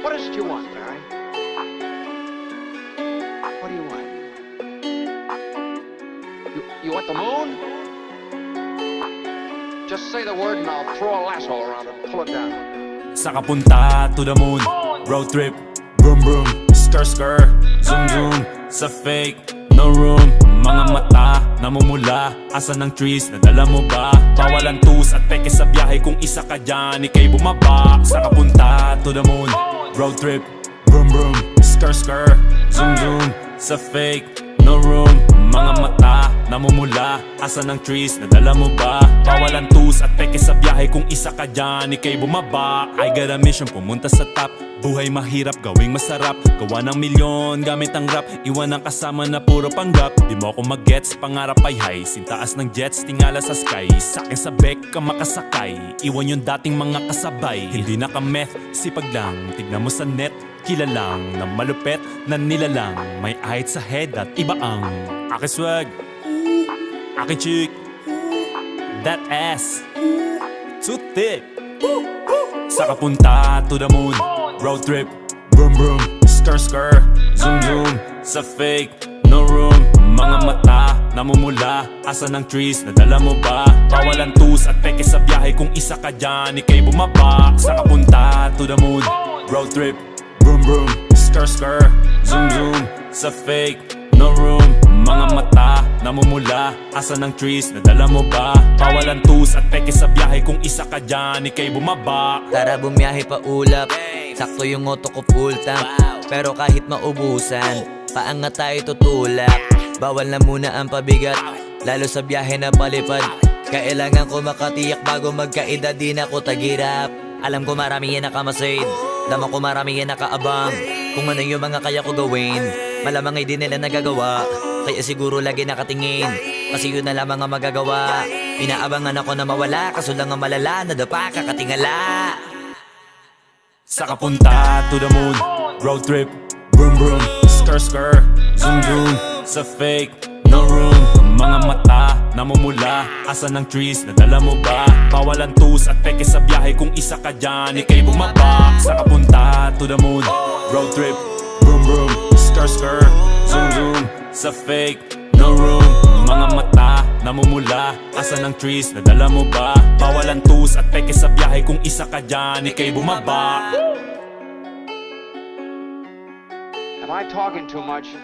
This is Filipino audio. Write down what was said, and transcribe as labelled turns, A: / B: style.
A: What is it you want, Barry? What do you want? You want the moon? Just say the word and I'll throw a lasso around it and pull it down.
B: Sa kapunta to the moon, road trip, vroom vroom, skr skr, zoom zoom. Sa fake, no room. Mga mata, namumula. Asan ang trees, nadala mo ba? Bawal ang tus at peke sa biyahe. Kung isa ka dyan, ika'y bumaba. Sa kapunta to the moon, road trip, vroom vroom, skr skr, zoom zoom. Sa fake, no room. Mga mata, namumula. Asan ang trees, nadala mo ba? Bawal ang tus at peke sa biyahe. Kung isa ka dyan, ika'y bumaba. I got a mission, pumunta sa top. Buhay mahirap, gawing masarap. Gawa ng milyon, gamit ang rap. Iwan ang kasama na puro panggap. Di mo ako mag-gets, pangarap ay high. Sintaas ng jets, tingala sa sky. Sa'kin sa bek ka makasakay. Iwan yung dating mga kasabay. Hindi na ka-meth, sipag lang. Tignan mo sa net, kilalang na malupet na nilalang. May ahit sa head at iba ang aking swag, aking chick, that ass, too thick. Sa kapunta to the moon, road trip, vroom vroom, skr skr, zoom zoom. Sa fake, no room. Mga mata, namumula. Asan ang trees, nadala mo ba? Bawal ang tus at peke sa biyahe. Kung isa ka dyan, ika'y bumaba. Sa kapunta to the moon, road trip, vroom vroom, skr skr, zoom zoom. Sa fake, no room. Mga mata, namumula. Asan ang trees, nadala mo ba? Bawal ang tus at peke sa biyahe. Kung isa ka dyan, ika'y bumaba.
C: Tara bumiyahe pa ulap, sakto yung auto ko full tank. Pero kahit maubusan, paangat tayo tutulak. Bawal na muna ang pabigat, lalo sa biyahe na palipad. Kailangan ko makatiyak bago magkaedad, di na ko tagirap. Alam ko marami yan nakamasid, dama ko marami yan nakaabang. Kung ano yung mga kaya ko gawin, malamang ay di nila nagagawa. Kaya siguro lagi nakatingin, kasi yun na lamang ang magagawa. Inaabangan ako na mawala, kaso lang ang malala, nadapa kakatingala.
B: Sa kapunta to the moon, road trip, vroom vroom, skr skr, zoom zoom. Sa fake, no room. Mga mata, namumula. Asan ang trees, nadala mo ba? Bawal ang tus at peke sa biyahe. Kung isa ka dyan, ika'y bumaba. Sa kapunta to the moon, road trip, vroom vroom, skr skr, zoom zoom. Sa fake, no room. Mga mata, namumula. Asan ang trees, nadala mo ba? Bawal ang tus at peke sa biyahe. Kung isa ka dyan, ika'y bumaba.
A: Am I talking too much?